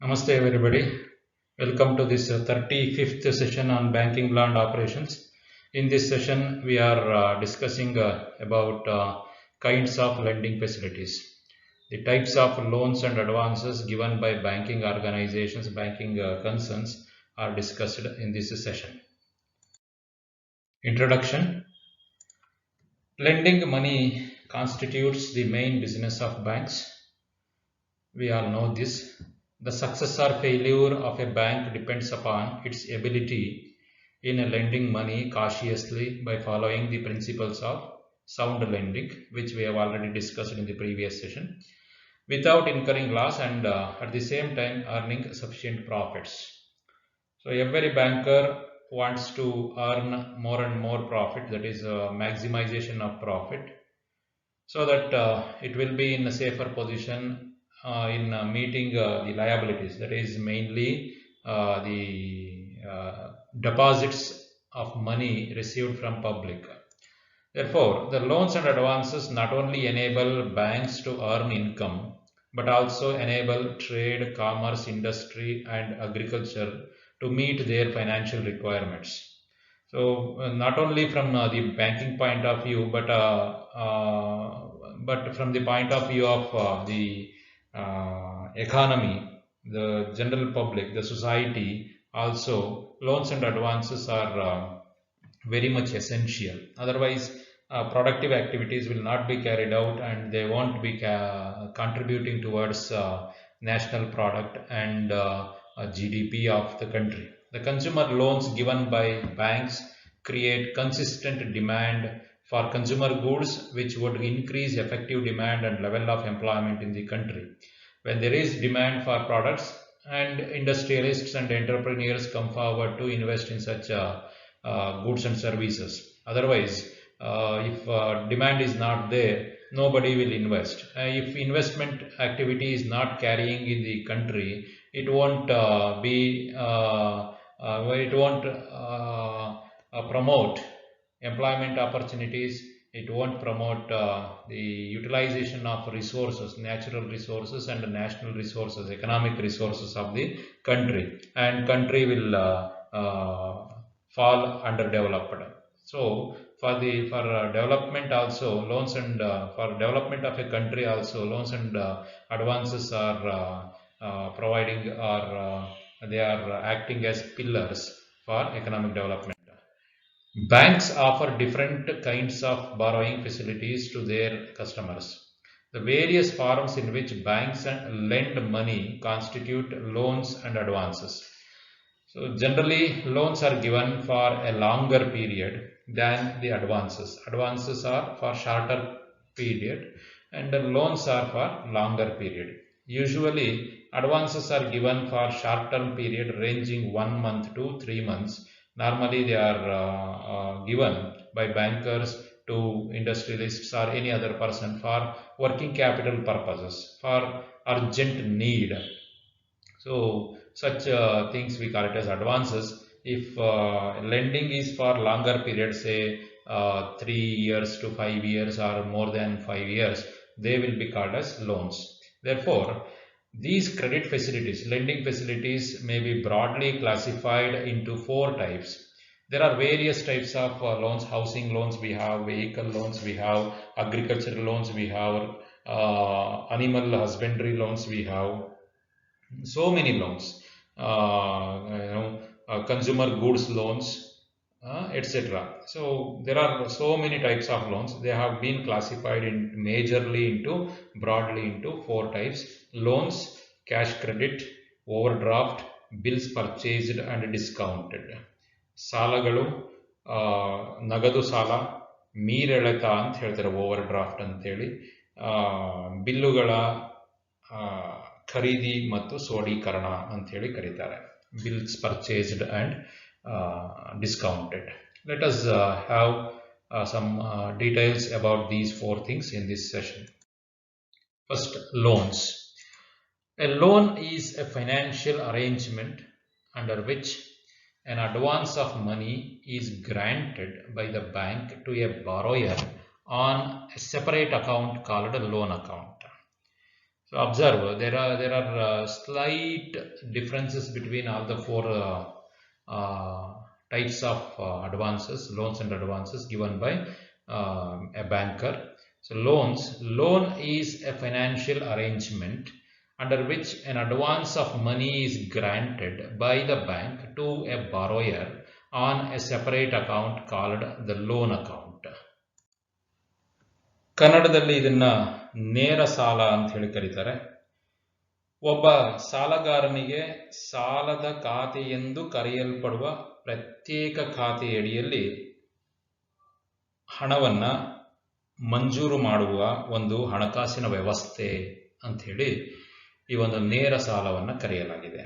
Namaste everybody. Welcome to this 35th session on banking law and operations. In this session, we are discussing about kinds of lending facilities. The types of loans and advances given by banking organizations, banking concerns are discussed in this session. Introduction. Lending money constitutes the main business of banks. We all know this. The success or failure of a bank depends upon its ability in lending money cautiously by following the principles of sound lending, which we have already discussed in the previous session, without incurring loss and at the same time earning sufficient profits. So every banker wants to earn more and more profit, that is maximization of profit, so that it will be in a safer position in meeting the liabilities, that is mainly the deposits of money received from public. Therefore, the loans and advances not only enable banks to earn income but also enable trade, commerce, industry and agriculture to meet their financial requirements. So not only from the banking point of view, but from the point of view of the economy, the general public, the society, also loans and advances are very much essential. Otherwise, productive activities will not be carried out and they won't be contributing towards national product and GDP of the country. The consumer loans given by banks create consistent demand for consumer goods, which would increase effective demand and level of employment in the country. When there is demand for products, and industrialists and entrepreneurs come forward to invest in such goods and services. Otherwise, if demand is not there, nobody will invest. If investment activity is not carrying in the country, it won't promote employment opportunities. It won't promote the utilization of resources, natural resources and national resources, economic resources of the country, and country will fall underdeveloped. So for development also, loans and for development of a country also, loans and advances are providing, or they are acting as pillars for economic development. Banks offer different kinds of borrowing facilities to their customers. The various forms in which banks lend money constitute loans and advances. So generally, loans are given for a longer period than the advances. Advances are for shorter period and the loans are for longer period. Usually, advances are given for short-term period ranging 1 month to 3 months. Normally, they are given by bankers to industrialists or any other person for working capital purposes, for urgent need. So such things we call it as advances. If lending is for longer period, say 3 years to 5 years or more than 5 years, they will be called as loans. Therefore, these credit facilities, lending facilities, may be broadly classified into four types. There are various types of loans: housing loans we have, vehicle loans we have, agricultural loans we have, animal husbandry loans we have, so many loans, consumer goods loans, etc. So there are so many types of loans. They have been classified in majorly into, broadly into four types: loans, cash credit, overdraft, bills purchased and discounted. ಸಾಲಗಳು, ನಗದು ಸಾಲ, ಮೀರೆಳೆತ ಅಂತ ಹೇಳ್ತಾರೆ over draft ಅಂತೇಳಿ, ಬಿಲ್ಲುಗಳ ಖರೀದಿ ಮತ್ತು ಸೋಡೀಕರಣ ಅಂತ ಹೇಳಿ ಕರೀತಾರೆ. Bills purchased and discounted. Let us have some details about these four things in this session. First, loans. A loan is a financial arrangement under which an advance of money is granted by the bank to a borrower on a separate account called a loan account. So observe, there are slight differences between all the four types of advances, loans and advances given by a banker. So loan is a financial arrangement under which an advance of money is granted by the bank to a borrower on a separate account called the loan account. ಕನ್ನಡದಲ್ಲಿ ಇದನ್ನ ನೇರ ಸಾಲ ಅಂತ ಹೇಳಿ ಕರೀತಾರೆ. ಒಬ್ಬ ಸಾಲಗಾರನಿಗೆ ಸಾಲದ ಖಾತೆ ಎಂದು ಕರೆಯಲ್ಪಡುವ ಪ್ರತ್ಯೇಕ ಖಾತೆಯಡಿಯಲ್ಲಿ ಹಣವನ್ನ ಮಂಜೂರು ಮಾಡುವ ಒಂದು ಹಣಕಾಸಿನ ವ್ಯವಸ್ಥೆ ಅಂತ ಹೇಳಿ ಈ ಒಂದು ನೇರ ಸಾಲವನ್ನ ಕರೆಯಲಾಗಿದೆ.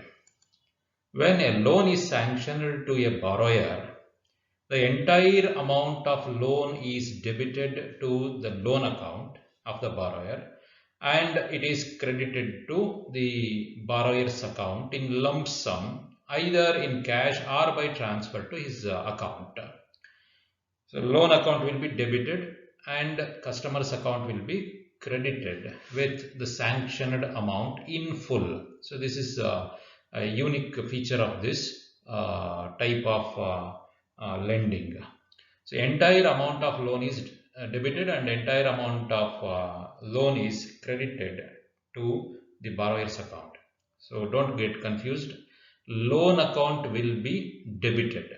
When a loan is sanctioned to a borrower, the entire amount of loan is debited to the loan account of the borrower and it is credited to the borrower's account in lump sum, either in cash or by transfer to his account. So loan account will be debited and customer's account will be credited with the sanctioned amount in full. So this is a unique feature of this type of lending. So entire amount of loan is debited and entire amount of loan is credited to the borrower's account. So don't get confused. Loan account will be debited.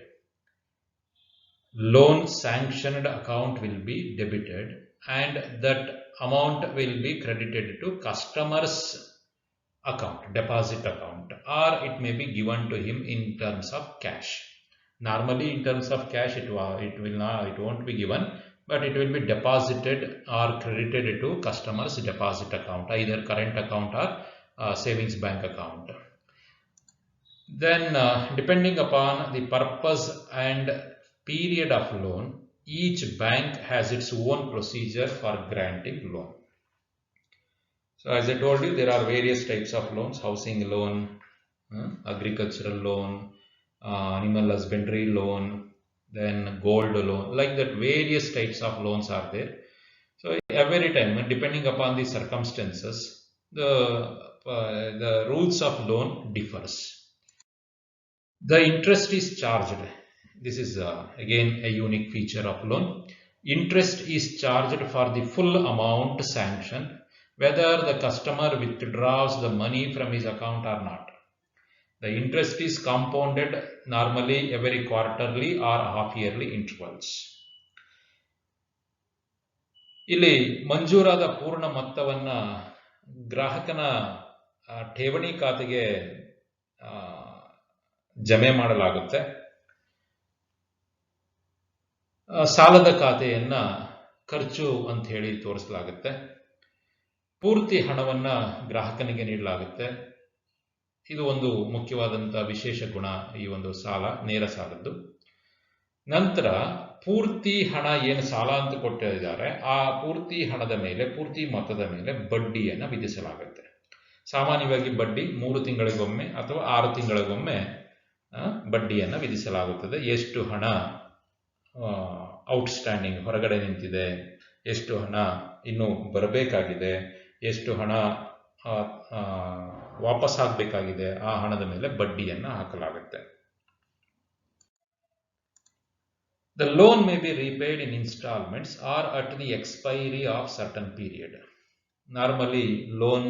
Loan sanctioned account will be debited and that amount will be credited to customer's account, deposit account, or it may be given to him in terms of cash. Normally in terms of cash it won't be given, but it will be deposited or credited to customer's deposit account, either current account or savings bank account. Then depending upon the purpose and period of loan, each bank has its own procedure for granting loan. So as I told you, there are various types of loans: housing loan, agricultural loan, animal husbandry loan, then gold loan. Like that, various types of loans are there. So every time, depending upon the circumstances, the rules of loan differs. The interest is charged. This is again a unique feature of loan. Interest is charged for the full amount sanctioned, whether the customer withdraws the money from his account or not. The interest is compounded normally every quarterly or half-yearly intervals. ಇಲ್ಲಿ ಮಂಜೂರಾದ ಪೂರ್ಣ ಮೊತ್ತವನ್ನ ಗ್ರಾಹಕನ ಠೇವಣಿ ಖಾತೆಗೆ ಜಮೆ ಮಾಡಲಾಗುತ್ತೆ. ಸಾಲದ ಖಾತೆಯನ್ನ ಖರ್ಚು ಅಂತ ಹೇಳಿ ತೋರಿಸಲಾಗುತ್ತೆ. ಪೂರ್ತಿ ಹಣವನ್ನ ಗ್ರಾಹಕನಿಗೆ ನೀಡಲಾಗುತ್ತೆ. ಇದು ಒಂದು ಮುಖ್ಯವಾದಂತಹ ವಿಶೇಷ ಗುಣ ಈ ಒಂದು ಸಾಲ, ನೇರ ಸಾಲದ್ದು. ನಂತರ ಪೂರ್ತಿ ಹಣ ಏನು ಸಾಲ ಅಂತ ಕೊಟ್ಟಿದ್ದಾರೆ ಆ ಪೂರ್ತಿ ಹಣದ ಮೇಲೆ, ಪೂರ್ತಿ ಮೊತ್ತದ ಮೇಲೆ ಬಡ್ಡಿಯನ್ನು ವಿಧಿಸಲಾಗುತ್ತೆ. ಸಾಮಾನ್ಯವಾಗಿ ಬಡ್ಡಿ 3 ತಿಂಗಳಿಗೊಮ್ಮೆ ಅಥವಾ 6 ತಿಂಗಳಿಗೊಮ್ಮೆ ಬಡ್ಡಿಯನ್ನು ವಿಧಿಸಲಾಗುತ್ತದೆ. ಎಷ್ಟು ಹಣ ಔಟ್ಸ್ಟ್ಯಾಂಡಿಂಗ್ ಹೊರಗಡೆ ನಿಂತಿದೆ, ಎಷ್ಟು ಹಣ ಇನ್ನೂ ಬರಬೇಕಾಗಿದೆ, ಎಷ್ಟು ಹಣ ವಾಪಸ್ ಆಗಬೇಕಾಗಿದೆ, ಆ ಹಣದ ಮೇಲೆ ಬಡ್ಡಿಯನ್ನು ಹಾಕಲಾಗುತ್ತೆ. The loan may be repaid in installments or at the expiry of certain period. Normally, loan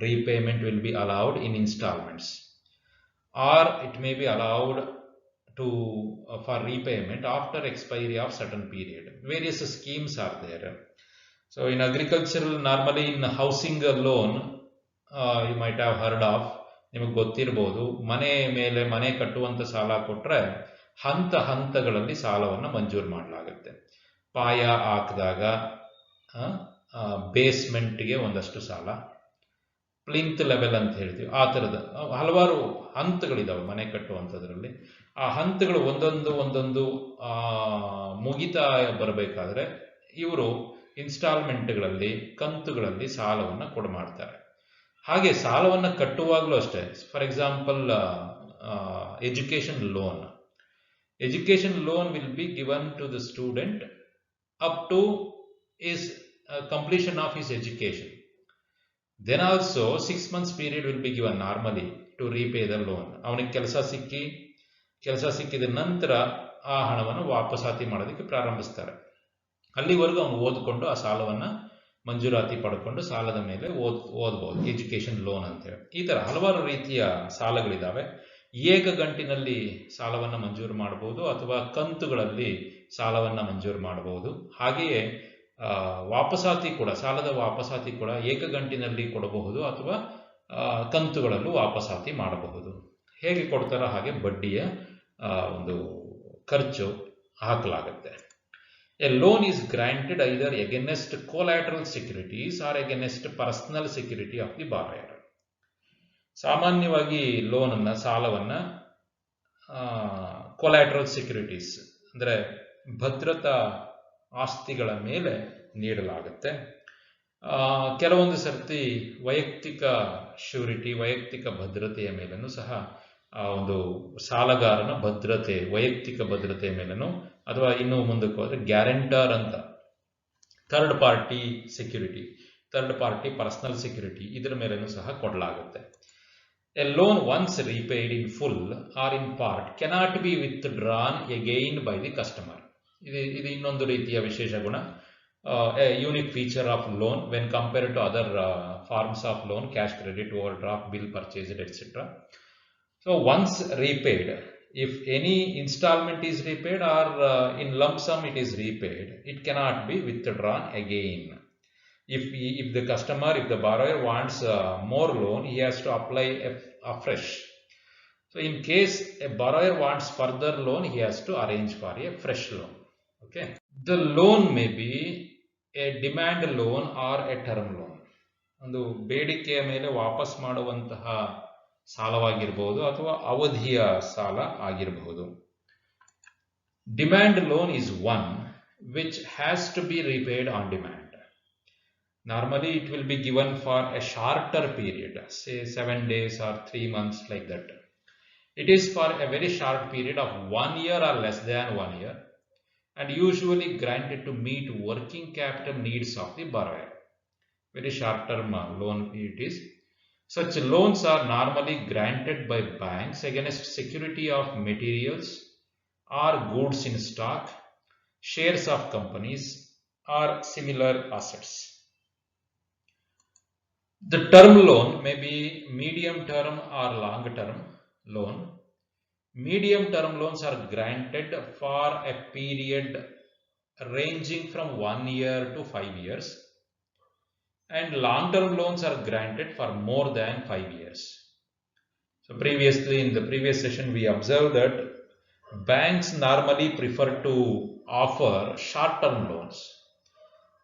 repayment will be allowed in installments, or it may be allowed for repayment after expiry of certain period. Various schemes are there. So in agricultural, normally in housing loan, you might have heard of, ನಿಮಗೆ ಗೊತ್ತಿರಬಹುದು, ಮನೆ ಮೇಲೆ ಮನೆ ಕಟ್ಟುವಂತ ಸಾಲ ಕೊಟ್ರೆ ಹಂತ ಹಂತಗಳಲ್ಲಿ ಸಾಲವನ್ನು ಮಂಜೂರು ಮಾಡಲಾಗುತ್ತೆ. ಪಾಯ ಹಾಕಿದಾಗ ಬೇಸ್ಮೆಂಟ್ಗೆ ಒಂದಷ್ಟು ಸಾಲ, ಪ್ಲಿಂತ್ ಲೆವೆಲ್ ಅಂತ ಹೇಳ್ತೀವಿ, ಆ ಥರದ ಹಲವಾರು ಹಂತಗಳಿದಾವೆ ಮನೆ ಕಟ್ಟುವಂಥದ್ರಲ್ಲಿ. ಆ ಹಂತಗಳು ಒಂದೊಂದು ಮುಗಿತಾ ಬರಬೇಕಾದ್ರೆ ಇವರು ಇನ್ಸ್ಟಾಲ್ಮೆಂಟ್ಗಳಲ್ಲಿ, ಕಂತುಗಳಲ್ಲಿ ಸಾಲವನ್ನು ಕೊಡಮಾಡ್ತಾರೆ. ಹಾಗೆ ಸಾಲವನ್ನು ಕಟ್ಟುವಾಗಲೂ ಅಷ್ಟೇ. For example, education loan. Education loan will be given to the student up to his completion of his education. Then also 6 months period will be given normally to repay the loan. ಅವನಿಗೆ ಕೆಲಸ ಸಿಕ್ಕಿದ ನಂತರ ಆ ಹಣವನ್ನು ವಾಪಸಾತಿ ಮಾಡೋದಕ್ಕೆ ಪ್ರಾರಂಭಿಸ್ತಾರೆ. ಅಲ್ಲಿವರೆಗೂ ಅವನು ಓದ್ಕೊಂಡು ಆ ಸಾಲವನ್ನು ಮಂಜೂರಾತಿ ಪಡ್ಕೊಂಡು ಸಾಲದ ಮೇಲೆ ಓದ್ಬೋದು, ಎಜುಕೇಷನ್ ಲೋನ್ ಅಂತೇಳಿ. ಈ ಥರ ಹಲವಾರು ರೀತಿಯ ಸಾಲಗಳಿದ್ದಾವೆ. ಏಕಗಂಟಿನಲ್ಲಿ ಸಾಲವನ್ನು ಮಂಜೂರು ಮಾಡಬಹುದು ಅಥವಾ ಕಂತುಗಳಲ್ಲಿ ಸಾಲವನ್ನು ಮಂಜೂರು ಮಾಡಬಹುದು. ಹಾಗೆಯೇ ವಾಪಸಾತಿ ಕೂಡ, ಸಾಲದ ವಾಪಸಾತಿ ಕೂಡ ಏಕಗಂಟಿನಲ್ಲಿ ಕೊಡಬಹುದು ಅಥವಾ ಕಂತುಗಳಲ್ಲೂ ವಾಪಸಾತಿ ಮಾಡಬಹುದು. ಹೇಗೆ ಕೊಡ್ತಾರೋ ಹಾಗೆ ಬಡ್ಡಿಯ ಒಂದು ಖರ್ಚು ಹಾಕಲಾಗುತ್ತೆ. A loan is granted either against collateral securities or against personal security of the borrower. ಸಾಮಾನ್ಯವಾಗಿ ಲೋನನ್ನು, ಸಾಲವನ್ನು ಕೊಲ್ಯಾಟ್ರಲ್ ಸೆಕ್ಯೂರಿಟೀಸ್ ಅಂದರೆ ಭದ್ರತಾ ಆಸ್ತಿಗಳ ಮೇಲೆ ನೀಡಲಾಗುತ್ತೆ. ಕೆಲವೊಂದು ಸರ್ತಿ ವೈಯಕ್ತಿಕ ಶ್ಯೂರಿಟಿ, ವೈಯಕ್ತಿಕ ಭದ್ರತೆಯ ಮೇಲೂ ಸಹ ಒಂದು ಸಾಲಗಾರನ ಭದ್ರತೆ, ವೈಯಕ್ತಿಕ ಭದ್ರತೆಯ ಮೇಲೂ, ಅಥವಾ ಇನ್ನೂ ಮುಂದಕ್ಕೆ ಹೋದರೆ ಗ್ಯಾರಂಟರ್ ಅಂತ third party security, third party personal security, ಇದರ ಮೇಲೂ ಸಹ ಕೊಡಲಾಗುತ್ತೆ. A loan once repaid in full or in part cannot be withdrawn again by the customer. ಇದು ಇನ್ನೊಂದು ರೀತಿಯ ವಿಶೇಷ ಗುಣ. A unique feature of loan when compared to other forms of loan, cash credit, overdraft, bill purchased, etc. So once repaid, if any installment is repaid or in lump sum it is repaid, it cannot be withdrawn again. If the customer, if the borrower wants more loan, he has to apply afresh. So in case a borrower wants further loan, he has to arrange for a fresh loan. Okay. The loan may be a demand loan or a term loan. ಒಂದು ಬೇಡಿಕೆಯ ಮೇಲೆ ವಾಪಸ್ ಮಾಡುವಂತಹ ಸಾಲವಾಗಿರಬಹುದು ಅಥವಾ ಅವಧಿಯ ಸಾಲ ಆಗಿರಬಹುದು. Demand loan is one which has to be repaid on demand. Normally it will be given for a shorter period, say 7 days or 3 months, like that. It is for a very short period of 1 year or less than 1 year, and usually granted to meet working capital needs of the borrower. Very short term loan it is. Such loans are normally granted by banks against security of materials or goods in stock, shares of companies, or similar assets. The term loan may be medium term or long term loan. Medium term loans are granted for a period ranging from 1 year to 5 years, and long term loans are granted for more than 5 years. So previously, in the previous session, we observed that banks normally prefer to offer short term loans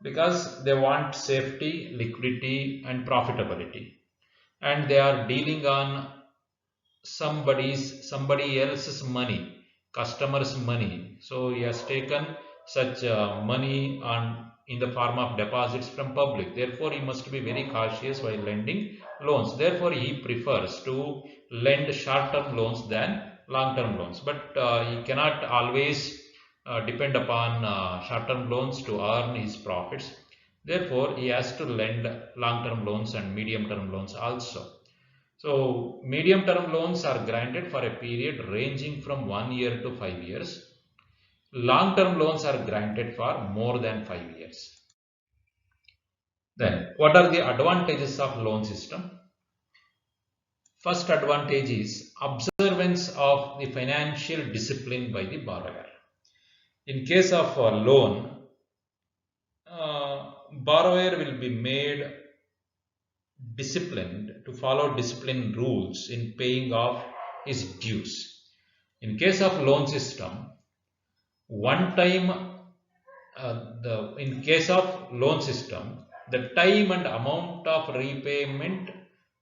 because they want safety, liquidity, and profitability, and they are dealing on somebody else's money, customers' money. So he has taken such money in the form of deposits from public. Therefore, he must be very cautious while lending loans. Therefore, he prefers to lend short-term loans than long-term loans. But he cannot always depend upon short-term loans to earn his profits. Therefore, he has to lend long-term loans and medium-term loans also. So, medium-term loans are granted for a period ranging from 1 year to 5 years. Long-term loans are granted for more than 5 years. Then, what are the advantages of loan system? First advantage is observance of the financial discipline by the borrower. In case of a loan, borrower will be made disciplined to follow discipline rules in paying off his dues. In case of loan system, in case of loan system, the time and amount of repayment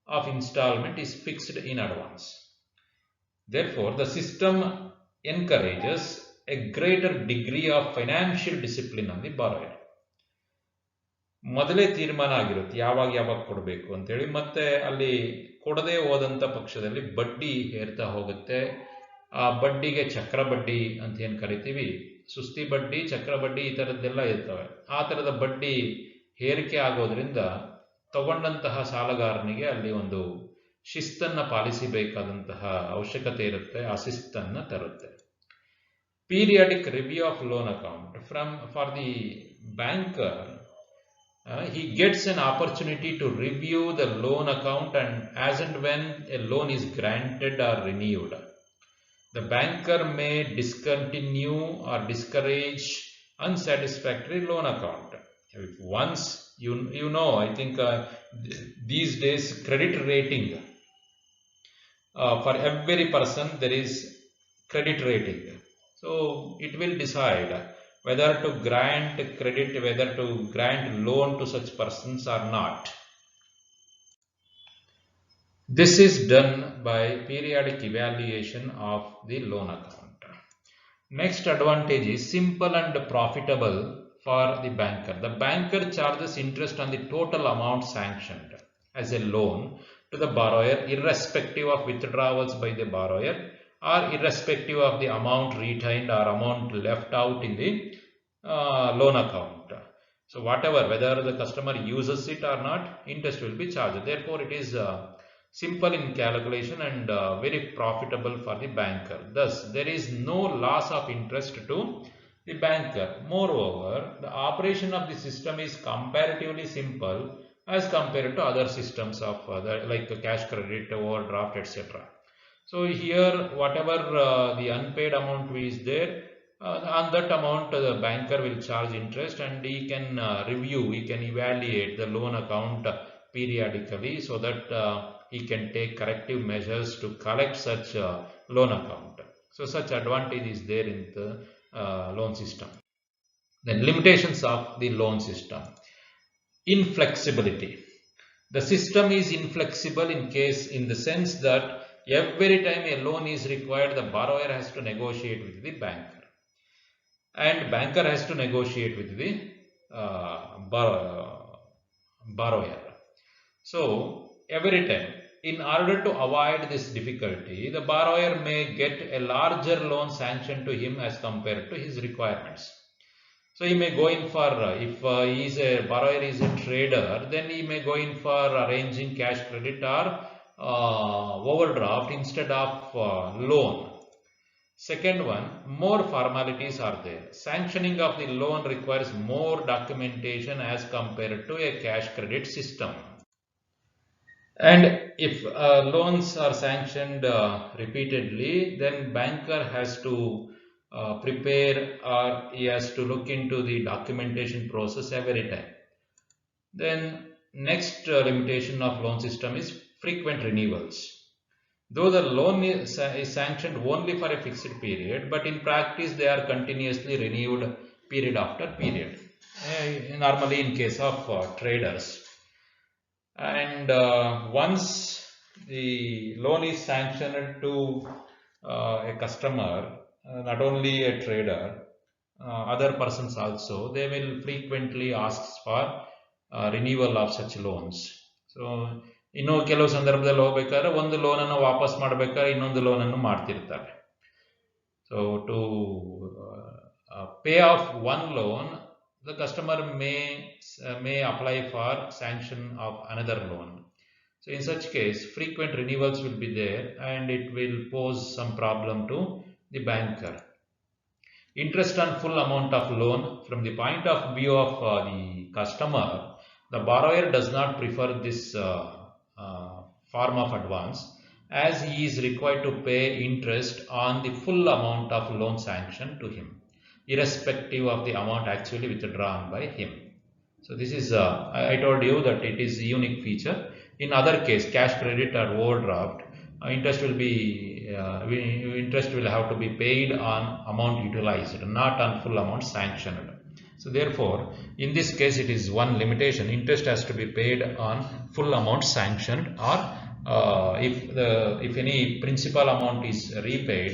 of installment is fixed in advance. Therefore, the system encourages a greater degree of financial discipline on the borrower. ಮೊದಲೇ ತೀರ್ಮಾನ ಆಗಿರುತ್ತೆ ಯಾವಾಗ ಕೊಡಬೇಕು ಅಂತೇಳಿ. ಮತ್ತೆ ಅಲ್ಲಿ ಕೊಡದೆ ಹೋದಂಥ ಪಕ್ಷದಲ್ಲಿ ಬಡ್ಡಿ ಏರ್ತಾ ಹೋಗುತ್ತೆ. ಆ ಬಡ್ಡಿಗೆ ಚಕ್ರ ಬಡ್ಡಿ ಅಂತ ಏನು ಕರಿತೀವಿ, ಸುಸ್ತಿ ಬಡ್ಡಿ, ಚಕ್ರ ಬಡ್ಡಿ, ಈ ಥರದ್ದೆಲ್ಲ ಇರ್ತವೆ. ಆ ಥರದ ಬಡ್ಡಿ ಏರಿಕೆ ಆಗೋದ್ರಿಂದ ತಗೊಂಡಂತಹ ಸಾಲಗಾರನಿಗೆ ಅಲ್ಲಿ ಒಂದು ಶಿಸ್ತನ್ನ ಪಾಲಿಸಬೇಕಾದಂತಹ ಅವಶ್ಯಕತೆ ಇರುತ್ತೆ, ಆ ಶಿಸ್ತನ್ನ ತರುತ್ತೆ. Periodic review of loan account for the banker, he gets an opportunity to review the loan account and when a loan is granted or renewed. The banker may discontinue or discourage unsatisfactory loan account. If once you know, I think these days credit rating, for every person there is credit rating. So it will decide whether to grant credit, whether to grant loan to such persons or not. This is done by periodic evaluation of the loan account. Next advantage is simple and profitable for the banker. The banker charges interest on the total amount sanctioned as a loan to the borrower, irrespective of withdrawals by the borrower or irrespective of the amount retained or amount left out in the loan account. So whatever, whether the customer uses it or not, interest will be charged. Therefore, it is simple in calculation and very profitable for the banker. Thus, there is no loss of interest to the banker. Moreover, the operation of the system is comparatively simple as compared to other systems of like cash credit, overdraft, etc. So here, whatever the unpaid amount is there, on that amount the banker will charge interest, and he can review, he can evaluate the loan account periodically, so that he can take corrective measures to collect such loan account. So such advantage is there in the loan system. Then limitations of the loan system. Inflexibility. The system is inflexible in the sense that every time a loan is required, the borrower has to negotiate with the banker, and banker has to negotiate with the borrower. So every time, in order to avoid this difficulty, the borrower may get a larger loan sanctioned to him as compared to his requirements. So he may go in for, if borrower is a trader, then he may go in for arranging cash credit or overdraft instead of loan. Second one, more formalities are there. Sanctioning of the loan requires more documentation as compared to a cash credit system. And if loans are sanctioned repeatedly, then banker has to prepare, or he has to look into the documentation process every time. Then next limitation of loan system is frequent renewals. Though the loan is sanctioned only for a fixed period, but in practice they are continuously renewed period after period, normally in case of traders. And once the loan is sanctioned to a customer, not only a trader, other persons also, they will frequently ask for renewal of such loans. So ಇನ್ನು ಕೆಲವು ಸಂದರ್ಭದಲ್ಲಿ ಹೋಗ್ಬೇಕಾದ್ರೆ ಒಂದು ಲೋನನ್ನು ವಾಪಸ್ ಮಾಡಬೇಕಾದ್ರೆ ಇನ್ನೊಂದು ಲೋನನ್ನು ಮಾಡ್ತಿರ್ತಾರೆ. So to pay off one loan, the customer may apply for sanction of another loan. So in such case, frequent renewals will be there, and it will pose some problem to the banker. Interest on full amount of loan. From the point of view of the customer, the borrower does not prefer this form of advance, as he is required to pay interest on the full amount of loan sanctioned to him, irrespective of the amount actually withdrawn by him. So this is, I told you that it is a unique feature. In other case, cash credit or overdraft, interest will have to be paid on amount utilized, not on full amount sanctioned. So therefore, in this case, it is one limitation. Interest has to be paid on full amount sanctioned, or if any principal amount is repaid,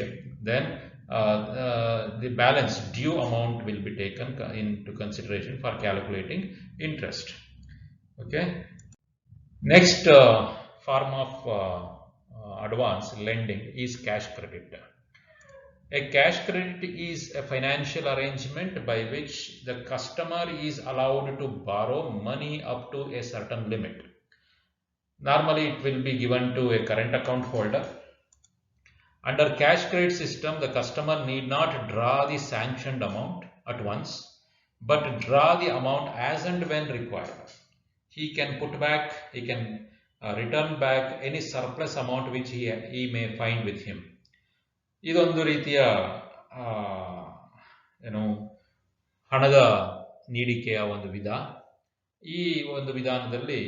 then the balance due amount will be taken into consideration for calculating interest. Okay. Next form of advance lending is cash credit. A cash credit is a financial arrangement by which the customer is allowed to borrow money up to a certain limit. Normally it will be given to a current account holder. Under cash credit system, the customer need not draw the sanctioned amount at once, but draw the amount as and when required. He can put back, he can return back any surplus amount which he may find with him. ಇದೊಂದು ರೀತಿಯ ಏನು ಹಣದ ನೀಡಿಕೆಯ ಒಂದು ವಿಧ. ಈ ಒಂದು ವಿಧಾನದಲ್ಲಿ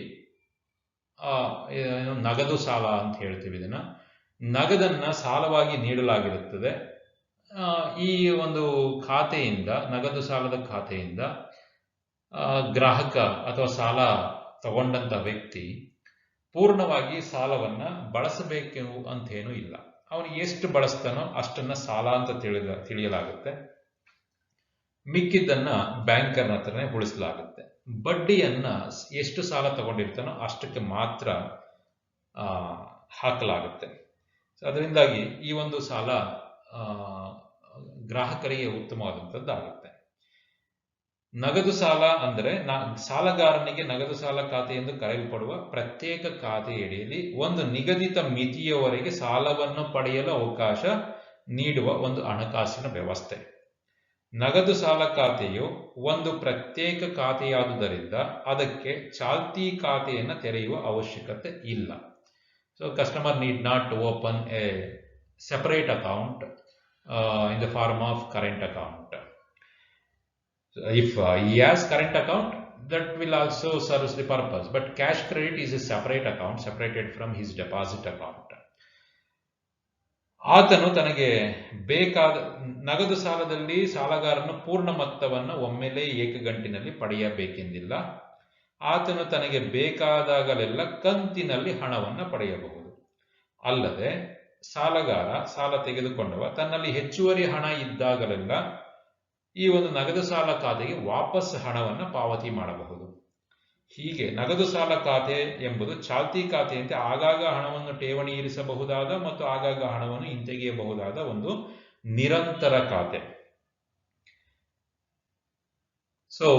ನಗದು ಸಾಲ ಅಂತ ಹೇಳ್ತೀವಿ. ಇದನ್ನ ನಗದನ್ನ ಸಾಲವಾಗಿ ನೀಡಲಾಗಿರುತ್ತದೆ. ಈ ಒಂದು ಖಾತೆಯಿಂದ, ನಗದು ಸಾಲದ ಖಾತೆಯಿಂದ ಗ್ರಾಹಕ ಅಥವಾ ಸಾಲ ತಗೊಂಡಂತ ವ್ಯಕ್ತಿ ಪೂರ್ಣವಾಗಿ ಸಾಲವನ್ನ ಬಳಸಬೇಕು ಅಂತೇನೂ ಇಲ್ಲ. ಅವನು ಎಷ್ಟು ಬಳಸ್ತಾನೋ ಅಷ್ಟನ್ನ ಸಾಲ ಅಂತ ತಿಳಿಯಲಾಗುತ್ತೆ. ಮಿಕ್ಕಿದ್ದನ್ನ ಬ್ಯಾಂಕರ್ನ ಹತ್ರನೇ ಉಳಿಸಲಾಗುತ್ತೆ. ಬಡ್ಡಿಯನ್ನ ಎಷ್ಟು ಸಾಲ ತಗೊಂಡಿರ್ತಾನೋ ಅಷ್ಟಕ್ಕೆ ಮಾತ್ರ ಹಾಕಲಾಗುತ್ತೆ. ಅದರಿಂದಾಗಿ ಈ ಒಂದು ಸಾಲ ಗ್ರಾಹಕರಿಗೆ ಉತ್ತಮವಾದಂಥದ್ದಾಗುತ್ತೆ. ನಗದು ಸಾಲ ಅಂದರೆ ಸಾಲಗಾರನಿಗೆ ನಗದು ಸಾಲ ಖಾತೆ ಎಂದು ಕರೆಯಲ್ಪಡುವ ಪ್ರತ್ಯೇಕ ಖಾತೆಯಡಿಯಲ್ಲಿ ಒಂದು ನಿಗದಿತ ಮಿತಿಯವರೆಗೆ ಸಾಲವನ್ನು ಪಡೆಯಲು ಅವಕಾಶ ನೀಡುವ ಒಂದು ಹಣಕಾಸಿನ ವ್ಯವಸ್ಥೆ. ನಗದು ಸಾಲ ಖಾತೆಯು ಒಂದು ಪ್ರತ್ಯೇಕ ಖಾತೆಯಾದುದರಿಂದ ಅದಕ್ಕೆ ಚಾಲ್ತಿ ಖಾತೆಯನ್ನು ತೆರೆಯುವ ಅವಶ್ಯಕತೆ ಇಲ್ಲ. So customer need not open a separate account in the form of current account. So if he has current account, that will also serve the purpose. But cash credit is a separate account, separated from his deposit account. ಆತನು ತನಗೆ ಬೇಕಾದ ನಗದು ಸಾಲದಲ್ಲಿ ಸಾಲಗಾರನು ಪೂರ್ಣ ಮೊತ್ತವನ್ನು ಒಮ್ಮೆಲೇ ಏಕಗಂಟಿನಲ್ಲಿ ಪಡೆಯಬೇಕೆಂದಿಲ್ಲ. ಆತನು ತನಗೆ ಬೇಕಾದಾಗಲೆಲ್ಲ ಕಂತಿನಲ್ಲಿ ಹಣವನ್ನು ಪಡೆಯಬಹುದು. ಅಲ್ಲದೆ ಸಾಲಗಾರ, ಸಾಲ ತೆಗೆದುಕೊಂಡವ ತನ್ನಲ್ಲಿ ಹೆಚ್ಚುವರಿ ಹಣ ಇದ್ದಾಗಲೆಲ್ಲ ಈ ಒಂದು ನಗದು ಸಾಲ ಖಾತೆಗೆ ವಾಪಸ್ ಹಣವನ್ನು ಪಾವತಿ ಮಾಡಬಹುದು. ಹೀಗೆ ನಗದು ಸಾಲ ಖಾತೆ ಎಂಬುದು ಚಾಲ್ತಿ ಖಾತೆಯಂತೆ ಆಗಾಗ ಹಣವನ್ನು ಠೇವಣಿ ಇರಿಸಬಹುದಾದ ಮತ್ತು ಆಗಾಗ ಹಣವನ್ನು ಹಿಂತೆಗೆಯಬಹುದಾದ ಒಂದು ನಿರಂತರ ಖಾತೆ. So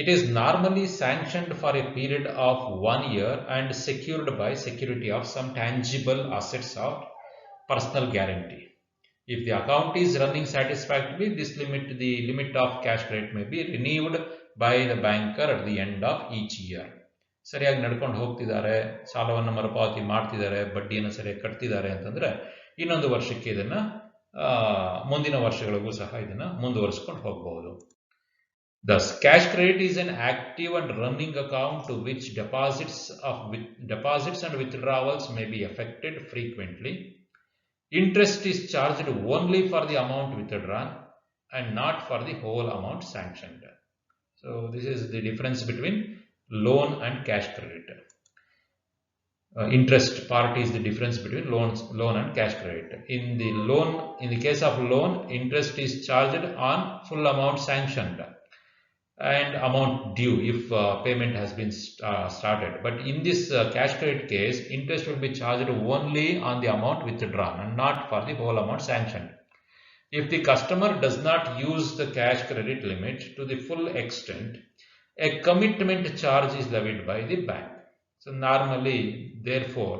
it is normally sanctioned for a period of 1 year and secured by security of some tangible assets or personal guarantee. If the account is running satisfactorily, the limit of cash credit may be renewed by the banker at the end of each year. ಸರಿಯಾಗಿ ನಡ್ಕೊಂಡು ಹೋಗ್ತಿದ್ದಾರೆ, ಸಾಲವನ್ನು ಮರುಪಾವತಿ ಮಾಡ್ತಿದ್ದಾರೆ, ಬಡ್ಡಿಯನ್ನು ಸರಿಯಾಗಿ ಕಟ್ತಿದ್ದಾರೆ ಅಂತಂದ್ರೆ ಇನ್ನೊಂದು ವರ್ಷಕ್ಕೆ ಇದನ್ನ ಮುಂದಿನ ವರ್ಷಗಳಿಗೂ ಸಹ ಇದನ್ನ ಮುಂದುವರಿಸಿಕೊಂಡು ಹೋಗಬಹುದು. Thus, cash credit is an active and running account to which deposits and withdrawals may be effected frequently. Interest is charged only for the amount withdrawn and not for the whole amount sanctioned. So this is the difference between loan and cash credit. Interest part is the difference between loan and cash credit. In the case of loan, interest is charged on full amount sanctioned and amount due if payment has been started. But in this cash credit case, interest will be charged only on the amount withdrawn and not for the whole amount sanctioned. If the customer does not use the cash credit limit to the full extent, a commitment charge is levied by the bank. So normally, therefore,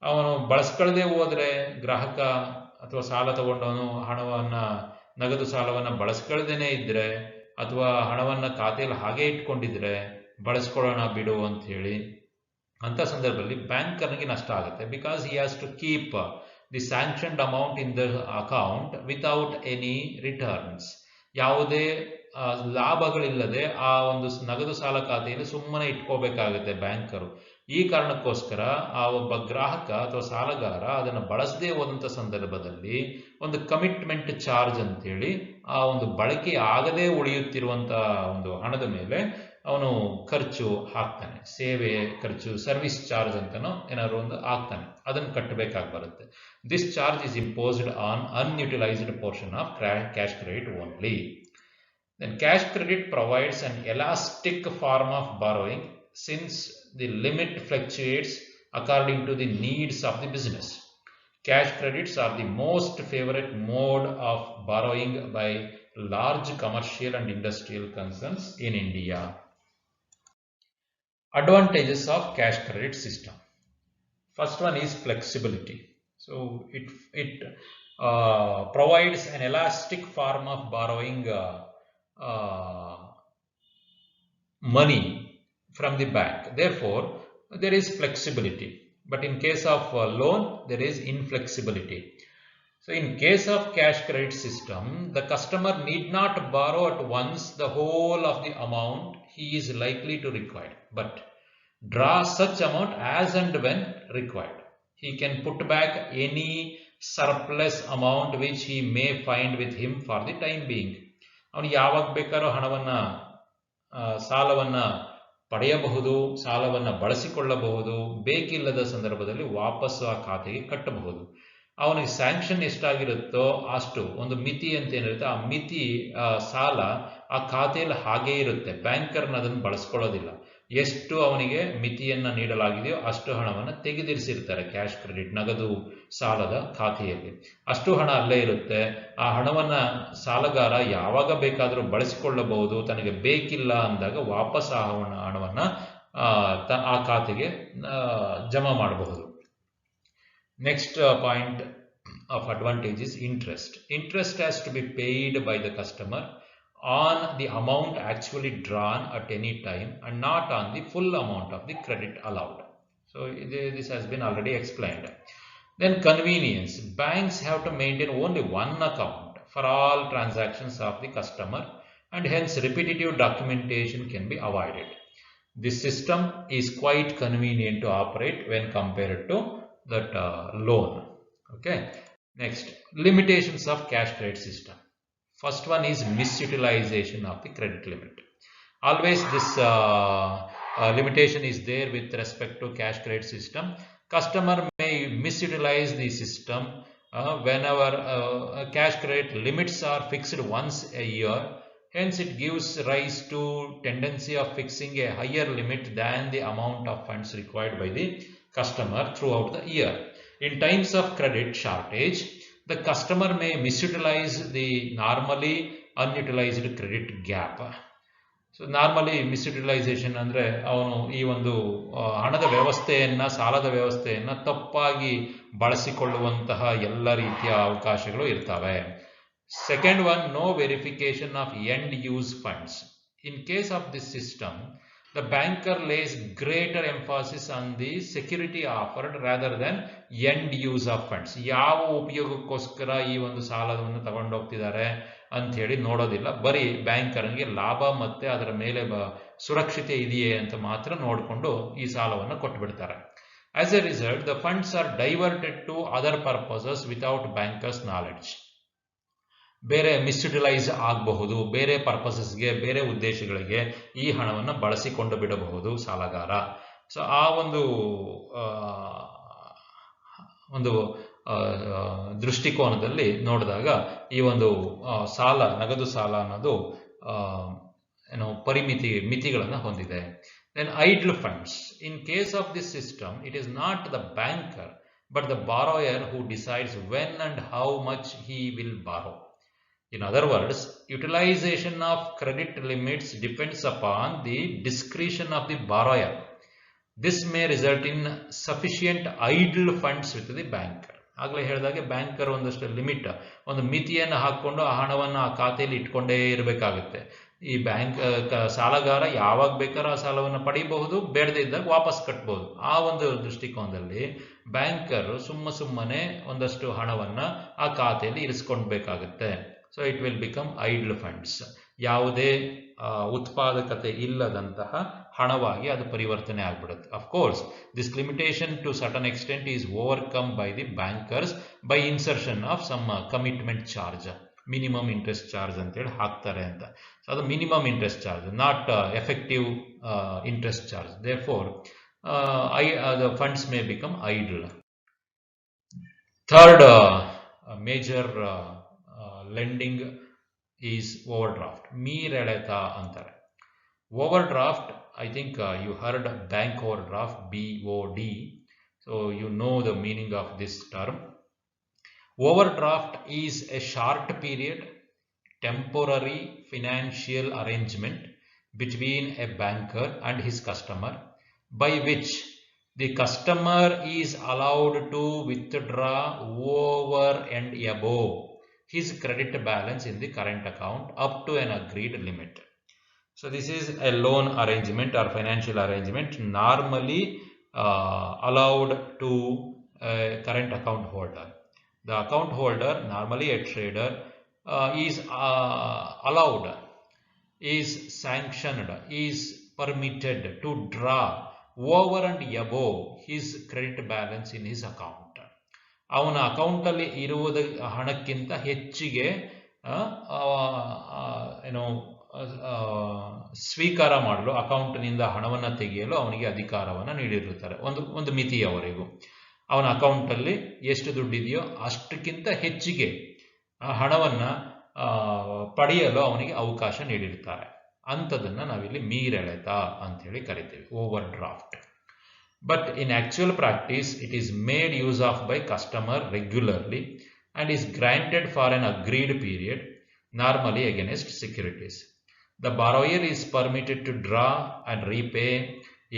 ಅವನು ಬಳಸ್ಕೊಳ್ಳದೆ ಹೋದ್ರೆ, ಗ್ರಾಹಕ ಅಥವಾ ಸಾಲ ತಗೊಂಡವನು ಹಣವನ್ನ, ನಗದು ಸಾಲವನ್ನ ಬಳಸ್ಕೊಳ್ಳದೇನೆ ಇದ್ರೆ ಅಥವಾ ಹಣವನ್ನ ಖಾತೆಯಲ್ಲಿ ಹಾಗೆ ಇಟ್ಕೊಂಡಿದ್ರೆ ಬಳಸ್ಕೊಳ್ಳೋಣ ಬಿಡು ಅಂತ ಹೇಳಿ ಅಂತ ಸಂದರ್ಭದಲ್ಲಿ ಬ್ಯಾಂಕರ್ನಿಗೆ ನಷ್ಟ ಆಗುತ್ತೆ. Because he has to keep the sanctioned amount in the account without any returns. ಯಾವುದೇ ಲಾಭಗಳಿಲ್ಲದೆ ಆ ಒಂದು ನಗದು ಸಾಲ ಖಾತೆಯಲ್ಲಿ ಸುಮ್ಮನೆ ಇಟ್ಕೋಬೇಕಾಗುತ್ತೆ ಬ್ಯಾಂಕರು. ಈ ಕಾರಣಕ್ಕೋಸ್ಕರ ಆ ಒಬ್ಬ ಗ್ರಾಹಕ ಅಥವಾ ಸಾಲಗಾರ ಅದನ್ನು ಬಳಸದೇ ಹೋದಂಥ ಸಂದರ್ಭದಲ್ಲಿ ಒಂದು ಕಮಿಟ್ಮೆಂಟ್ ಚಾರ್ಜ್ ಅಂತೇಳಿ ಆ ಒಂದು ಬಳಕೆ ಆಗದೆ ಉಳಿಯುತ್ತಿರುವಂತಹ ಒಂದು ಹಣದ ಮೇಲೆ ಅವನು ಖರ್ಚು ಹಾಕ್ತಾನೆ. ಸೇವೆ ಖರ್ಚು, ಸರ್ವಿಸ್ ಚಾರ್ಜ್ ಅಂತನೋ ಏನಾದ್ರು ಒಂದು ಹಾಕ್ತಾನೆ, ಅದನ್ನು ಕಟ್ಟಬೇಕಾಗಿ ಬರುತ್ತೆ. This charge is imposed on unutilised portion of cash credit only. Then cash credit provides an elastic form of borrowing since the limit fluctuates according to the needs of the business. Cash credits are the most favorite mode of borrowing by large commercial and industrial concerns in India. Advantages of cash credit system. First one is flexibility. So it provides an elastic form of borrowing money from the bank. Therefore, there is flexibility. But in case of loan, there is inflexibility. So in case of cash credit system, the customer need not borrow at once the whole of the amount he is likely to require, but draw such amount as and when required. He can put back any surplus amount which he may find with him for the time being. ಅವನಿಗೆ ಯಾವಾಗ ಬೇಕಾದ್ರೂ ಹಣವನ್ನ ಸಾಲವನ್ನ ಪಡೆಯಬಹುದು, ಸಾಲವನ್ನ ಬಳಸಿಕೊಳ್ಳಬಹುದು, ಬೇಕಿಲ್ಲದ ಸಂದರ್ಭದಲ್ಲಿ ವಾಪಸ್ಸು ಆ ಖಾತೆಗೆ ಕಟ್ಟಬಹುದು. ಅವನಿಗೆ ಸ್ಯಾಂಕ್ಷನ್ ಎಷ್ಟಾಗಿರುತ್ತೋ ಅಷ್ಟು ಒಂದು ಮಿತಿ ಅಂತ ಏನಿರುತ್ತೆ, ಆ ಮಿತಿ ಸಾಲ ಆ ಖಾತೆಯಲ್ಲಿ ಹಾಗೇ ಇರುತ್ತೆ. ಬ್ಯಾಂಕರ್ನ ಅದನ್ನು ಬಳಸ್ಕೊಳ್ಳೋದಿಲ್ಲ. ಎಷ್ಟು ಅವನಿಗೆ ಮಿತಿಯನ್ನ ನೀಡಲಾಗಿದೆಯೋ ಅಷ್ಟು ಹಣವನ್ನು ತೆಗೆದಿರಿಸಿರ್ತಾರೆ ಕ್ಯಾಶ್ ಕ್ರೆಡಿಟ್ ನಗದು ಸಾಲದ ಖಾತೆಯಲ್ಲಿ. ಅಷ್ಟು ಹಣ ಅಲ್ಲೇ ಇರುತ್ತೆ. ಆ ಹಣವನ್ನ ಸಾಲಗಾರ ಯಾವಾಗ ಬೇಕಾದರೂ ಬಳಸಿಕೊಳ್ಳಬಹುದು. ತನಗೆ ಬೇಕಿಲ್ಲ ಅಂದಾಗ ವಾಪಸ್ ಆ ಹಣವನ್ನ ಆ ಖಾತೆಗೆ ಜಮಾ ಮಾಡಬಹುದು. Next point of advantage is interest. Interest has to be paid by the customer on the amount actually drawn at any time and not on the full amount of the credit allowed. So this has been already explained. Then convenience. Banks have to maintain only one account for all transactions of the customer, and hence repetitive documentation can be avoided. This system is quite convenient to operate when compared to that loan. Okay. Next, limitations of cash credit system. First one is misutilization of the credit limit. Always this limitation is there with respect to cash credit system. Customer may misutilize the system whenever cash credit limits are fixed once a year. Hence, it gives rise to tendency of fixing a higher limit than the amount of funds required by the customer throughout the year. In times of credit shortage, the customer may misutilize the normally unutilized credit gap. So normally misutilization ಅಂದ್ರೆ ಅವನು ಈ ಒಂದು ಹಣದ ವ್ಯವಸ್ಥೆಯನ್ನ, ಸಾಲದ ವ್ಯವಸ್ಥೆಯನ್ನ ತಪ್ಪಾಗಿ ಬಳಸಿಕೊಳ್ಳುವಂತಹ ಎಲ್ಲ ರೀತಿಯ ಅವಕಾಶಗಳು ಇರ್ತವೆ. Second one, no verification of end use funds. In case of this system, the banker lays greater emphasis on the security offered rather than end use of funds. ಯಾವ ಉಪಯೋಗಕ್ಕೋಸ್ಕರ ಈ ಒಂದು ಸಾಲವನ್ನು ತಗೊಂಡೋಗ್ತಿದ್ದಾರೆ ಅಂತ ಹೇಳಿ ನೋಡೋದಿಲ್ಲ. ಬರೀ ಬ್ಯಾಂಕರ್ಗೆ ಲಾಭ ಮತ್ತೆ ಅದರ ಮೇಲೆ ಸುರಕ್ಷತೆ ಇದೆಯೇ ಅಂತ ಮಾತ್ರ ನೋಡಿಕೊಂಡು ಈ ಸಾಲವನ್ನು ಕೊಟ್ಟುಬಿಡ್ತಾರೆ. As a result, the funds are diverted to other purposes without bankers' knowledge. ಬೇರೆ ಮಿಸ್ಯುಟಿಲೈಸ್ ಆಗಬಹುದು, ಬೇರೆ ಪರ್ಪಸಸ್ಗೆ, ಬೇರೆ ಉದ್ದೇಶಗಳಿಗೆ ಈ ಹಣವನ್ನು ಬಳಸಿಕೊಂಡು ಬಿಡಬಹುದು ಸಾಲಗಾರ. ಸೊ ಆ ಒಂದು ದೃಷ್ಟಿಕೋನದಲ್ಲಿ ನೋಡಿದಾಗ ಈ ಒಂದು ಸಾಲ, ನಗದು ಸಾಲ ಅನ್ನೋದು ಮಿತಿಗಳನ್ನು ಹೊಂದಿದೆ. Then idle funds. In case of this system, it is not the banker but the borrower who decides when and how much he will borrow. In other words, utilization of credit limits depends upon the discretion of the borrower. This may result in sufficient idle funds with the banker. ಆಗಲೇ ಹೇಳಿದಾಗೆ banker ಒಂದಷ್ಟು limit, ಒಂದು ಮಿತಿಯನ್ನು ಹಾಕ್ಕೊಂಡು ಆ ಹಣವನ್ನು ಆ ಖಾತೆಯಲ್ಲಿ ಇಟ್ಕೊಂಡೇ ಇರಬೇಕಾಗುತ್ತೆ. ಈ ಬ್ಯಾಂಕ್ ಸಾಲಗಾರ ಯಾವಾಗ ಬೇಕಾದ್ರೂ ಆ ಸಾಲವನ್ನು ಪಡೆಯಬಹುದು, ಬೇಡದೇ ಇದ್ದಾಗ ವಾಪಸ್ ಕಟ್ಟಬಹುದು. ಆ ಒಂದು ದೃಷ್ಟಿಕೋನದಲ್ಲಿ ಬ್ಯಾಂಕರ್ ಸುಮ್ಮನೆ ಒಂದಷ್ಟು ಹಣವನ್ನ ಆ ಖಾತೆಯಲ್ಲಿ ಇರಿಸ್ಕೊಳ್ಬೇಕಾಗುತ್ತೆ. So it will become idle funds. ಯಾವುದೇ ಉತ್ಪಾದಕತೆ ಇಲ್ಲದಂತಹ ಹಣವಾಗಿ ಅದು ಪರಿವರ್ತನೆ ಆಗ್ಬಿಡುತ್ತೆ. Of course this limitation to certain extent is overcome by the bankers by insertion of some commitment charge, minimum interest charge ಅಂತೇಳಿ ಹಾಕ್ತಾರೆ ಅಂತ. ಸೊ ಅದು minimum interest charge, not effective interest charge. Therefore the funds may become idle. Third major lending is overdraft. Meereleta antare. Overdraft, I think you heard bank overdraft, BOD. So you know the meaning of this term. Overdraft is a short period, temporary financial arrangement between a banker and his customer by which the customer is allowed to withdraw over and above his credit balance in the current account up to an agreed limit. So this is a loan arrangement or financial arrangement normally allowed to a current account holder. The account holder, normally a trader, is allowed, is sanctioned, is permitted to draw over and above his credit balance in his account. ಅವನ ಅಕೌಂಟಲ್ಲಿ ಇರುವುದ ಹಣಕ್ಕಿಂತ ಹೆಚ್ಚಿಗೆ ಏನೋ ಸ್ವೀಕಾರ ಮಾಡಲು ಅಕೌಂಟ್ನಿಂದ ಹಣವನ್ನು ತೆಗೆಯಲು ಅವನಿಗೆ ಅಧಿಕಾರವನ್ನು ನೀಡಿರುತ್ತಾರೆ ಒಂದು ಮಿತಿಯವರೆಗೂ. ಅವನ ಅಕೌಂಟಲ್ಲಿ ಎಷ್ಟು ದುಡ್ಡಿದೆಯೋ ಅಷ್ಟಕ್ಕಿಂತ ಹೆಚ್ಚಿಗೆ ಹಣವನ್ನು ಪಡೆಯಲು ಅವನಿಗೆ ಅವಕಾಶ ನೀಡಿರ್ತಾರೆ. ಅಂಥದನ್ನು ನಾವಿಲ್ಲಿ ಮೀರೆಳೆತ ಅಂತೇಳಿ ಕರಿತೀವಿ, over draft. But in actual practice, it is made use of by customer regularly and is granted for an agreed period, normally against securities. The borrower is permitted to draw and repay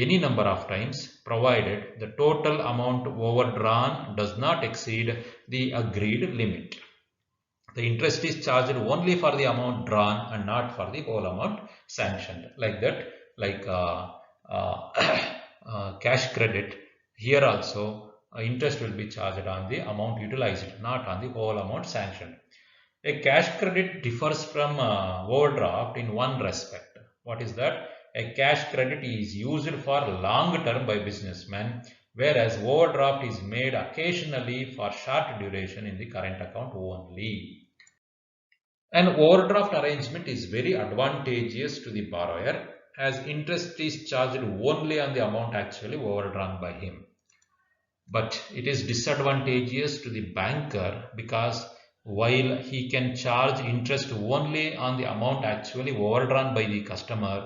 any number of times, provided the total amount overdrawn does not exceed the agreed limit. The interest is charged only for the amount drawn and not for the whole amount sanctioned. Like that, like cash credit, here also interest will be charged on the amount utilized, not on the whole amount sanctioned. A cash credit differs from overdraft in one respect. What is that? A cash credit is used for long term by businessmen, whereas overdraft is made occasionally for short duration in the current account only. An overdraft arrangement is very advantageous to the borrower, as interest is charged only on the amount actually overdrawn by him. But it is disadvantageous to the banker, because while he can charge interest only on the amount actually overdrawn by the customer,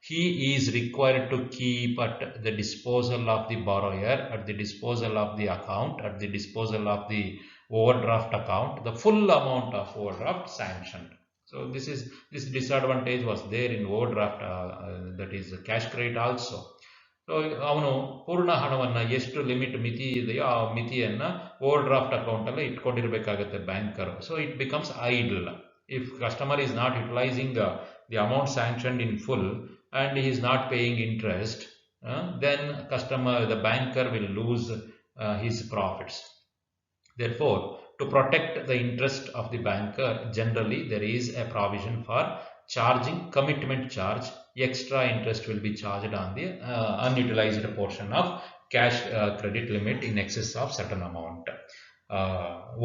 he is required to keep at the disposal of the borrower, at the disposal of the account, at the disposal of the overdraft account, the full amount of overdraft sanctioned. So this disadvantage was there in overdraft, that is cash credit also. So ಅವನು ಪೂರ್ಣ ಹಣವನ್ನು ಎಷ್ಟು ಮಿತಿ ಇದೆಯೋ ಆ ಮಿತಿಯನ್ನು over draft account ಅಲ್ಲಿ ಇಟ್ಕೊಂಡಿರ್ಬೇಕಾಗುತ್ತೆ banker. So it becomes idle. If customer is not utilising the amount sanctioned in full and he is not paying interest, then the banker will lose his profits. Therefore, to protect the interest of the banker, generally there is a provision for charging commitment charge. Extra interest will be charged on the unutilized portion of cash credit limit in excess of certain amount,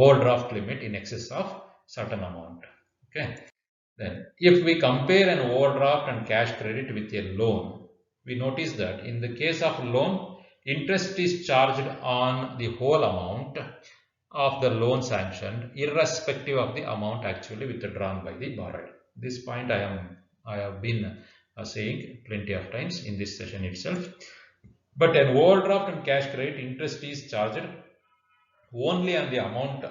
overdraft limit in excess of certain amount. Okay. Then if we compare an overdraft and cash credit with a loan, we notice that in the case of loan, interest is charged on the whole amount of the loan sanctioned, irrespective of the amount actually withdrawn by the borrower. This point I have been saying plenty of times in this session itself. But an overdraft and cash credit, interest is charged only on the amount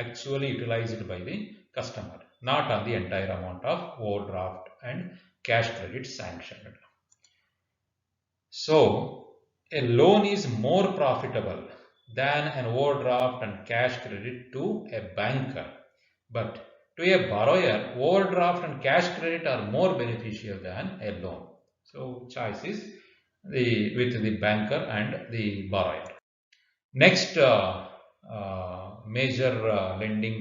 actually utilized by the customer, not on the entire amount of overdraft and cash credit sanctioned. So a loan is more profitable than an overdraft and cash credit to a banker, but to a borrower, overdraft and cash credit are more beneficial than a loan. So choice is with the banker and the borrower. Next major lending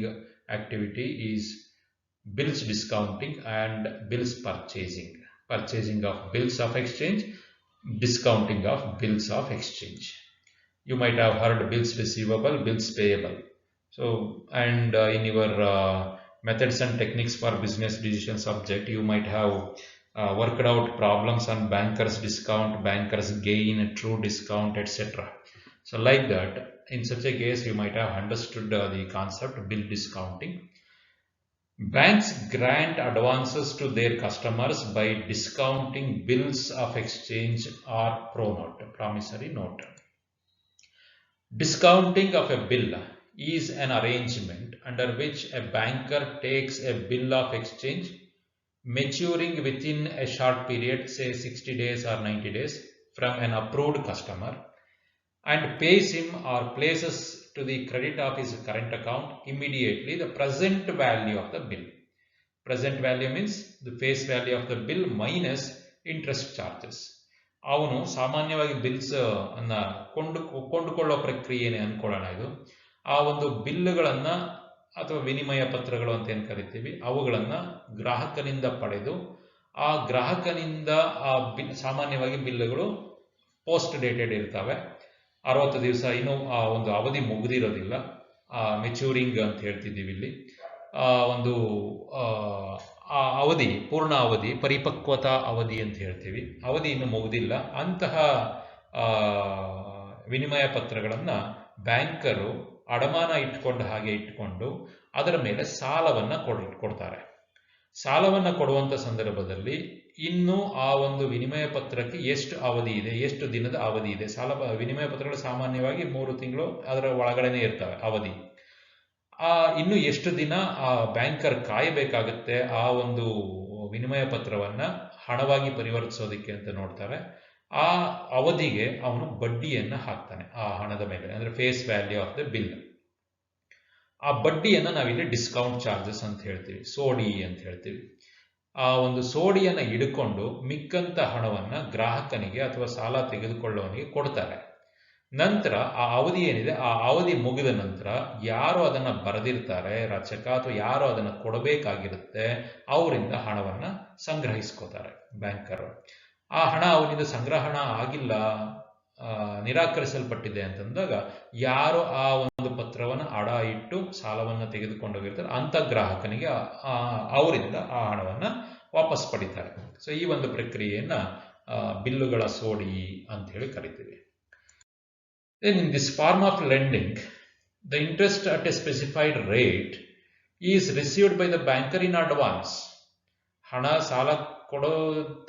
activity is bills discounting and bills purchasing of bills of exchange, discounting of bills of exchange. You might have heard bills receivable, bills payable. So and in your methods and techniques for business decision subject, you might have worked out problems on bankers discount, bankers gain, true discount, etc. So like that, in such a case, you might have understood the concept bill discounting. Banks grant advances to their customers by discounting bills of exchange or promissory note. Discounting of a bill is an arrangement under which a banker takes a bill of exchange maturing within a short period, say 60 days or 90 days, from an approved customer, and pays him or places to the credit of his current account immediately the present value of the bill. Present value means the face value of the bill minus interest charges. ಅವನು ಸಾಮಾನ್ಯವಾಗಿ bills ಅನ್ನ ಕೊಂಡುಕೊಳ್ಳೋ ಪ್ರಕ್ರಿಯೆನೇ ಅನ್ಕೊಳ್ಳೋಣ. ಇದು ಆ ಒಂದು ಬಿಲ್ಲುಗಳನ್ನ ಅಥವಾ ವಿನಿಮಯ ಪತ್ರಗಳು ಅಂತ ಏನು ಕರಿತೀವಿ ಅವುಗಳನ್ನ ಗ್ರಾಹಕನಿಂದ ಪಡೆದು ಆ ಗ್ರಾಹಕನಿಂದ ಆ ಸಾಮಾನ್ಯವಾಗಿ ಬಿಲ್ಲುಗಳು ಪೋಸ್ಟ್ ಡೇಟೆಡ್ ಇರ್ತವೆ. 60 ದಿವಸ ಇನ್ನೂ ಆ ಒಂದು ಅವಧಿ ಮುಗಿದಿರೋದಿಲ್ಲ, ಮೆಚೂರಿಂಗ್ ಅಂತ ಹೇಳ್ತಿದ್ದೀವಿ ಇಲ್ಲಿ. ಒಂದು ಆ ಅವಧಿ ಪೂರ್ಣ ಅವಧಿ, ಪರಿಪಕ್ವತಾ ಅವಧಿ ಅಂತ ಹೇಳ್ತೀವಿ, ಅವಧಿ ಇನ್ನು ಮುಗಿದಿಲ್ಲ. ಅಂತಹ ವಿನಿಮಯ ಪತ್ರಗಳನ್ನು ಬ್ಯಾಂಕರು ಅಡಮಾನ ಹಾಗೆ ಇಟ್ಕೊಂಡು ಅದರ ಮೇಲೆ ಸಾಲವನ್ನ ಕೊಡ್ತಾರೆ. ಸಾಲವನ್ನ ಕೊಡುವಂತ ಸಂದರ್ಭದಲ್ಲಿ ಇನ್ನು ಆ ಒಂದು ವಿನಿಮಯ ಪತ್ರಕ್ಕೆ ಎಷ್ಟು ಅವಧಿ ಇದೆ, ಎಷ್ಟು ದಿನದ ಅವಧಿ ಇದೆ. ವಿನಿಮಯ ಪತ್ರಗಳು ಸಾಮಾನ್ಯವಾಗಿ 3 ತಿಂಗಳು ಅದರ ಒಳಗಡೆನೆ ಇರ್ತವೆ ಅವಧಿ. ಇನ್ನು ಎಷ್ಟು ದಿನ ಆ ಬ್ಯಾಂಕರ್ ಕಾಯಬೇಕಾಗುತ್ತೆ ಆ ಒಂದು ವಿನಿಮಯ ಪತ್ರವನ್ನ ಹಣವಾಗಿ ಪರಿವರ್ತಿಸೋದಕ್ಕೆ ಅಂತ ನೋಡ್ತಾರೆ. ಆ ಅವಧಿಗೆ ಅವನು ಬಡ್ಡಿಯನ್ನ ಹಾಕ್ತಾನೆ ಆ ಹಣದ ಮೇಲೆ, ಅಂದ್ರೆ face value of the bill. ಆ ಬಡ್ಡಿಯನ್ನ ನಾವಿಲ್ಲಿ ಡಿಸ್ಕೌಂಟ್ ಚಾರ್ಜಸ್ ಅಂತ ಹೇಳ್ತೀವಿ, ಸೋಡಿ ಅಂತ ಹೇಳ್ತೀವಿ. ಆ ಒಂದು ಸೋಡಿಯನ್ನ ಹಿಡ್ಕೊಂಡು ಮಿಕ್ಕಂತ ಹಣವನ್ನ ಗ್ರಾಹಕನಿಗೆ ಅಥವಾ ಸಾಲ ತೆಗೆದುಕೊಳ್ಳುವವನಿಗೆ ಕೊಡ್ತಾರೆ. ನಂತರ ಆ ಅವಧಿ ಏನಿದೆ ಆ ಅವಧಿ ಮುಗಿದ ನಂತರ ಯಾರು ಅದನ್ನ ಬರೆದಿರ್ತಾರೆ ರಚಕ ಅಥವಾ ಯಾರು ಅದನ್ನ ಕೊಡಬೇಕಾಗಿರುತ್ತೆ ಅವರಿಂದ ಹಣವನ್ನ ಸಂಗ್ರಹಿಸ್ಕೋತಾರೆ ಬ್ಯಾಂಕರು. ಆ ಹಣ ಅವನಿಂದ ಸಂಗ್ರಹಣ ಆಗಿಲ್ಲ, ನಿರಾಕರಿಸಲ್ಪಟ್ಟಿದೆ ಅಂತಂದಾಗ ಯಾರು ಆ ಒಂದು ಪತ್ರವನ್ನು ಅಡ ಇಟ್ಟು ಸಾಲವನ್ನು ತೆಗೆದುಕೊಂಡೋಗಿರ್ತಾರೆ ಅಂತ ಗ್ರಾಹಕನಿಗೆ ಅವರಿಂದ ಆ ಹಣವನ್ನ ವಾಪಸ್ ಪಡಿತಾರೆ. ಸೊ ಈ ಒಂದು ಪ್ರಕ್ರಿಯೆಯನ್ನ ಬಿಲ್ಲುಗಳ ಸೋಡಿ ಅಂತ ಹೇಳಿ ಕರಿತೀವಿ. Then in this form of lending, the interest at a specified rate is received by the banker in advance. ಹಣ ಸಾಲ ಕೊಡೋ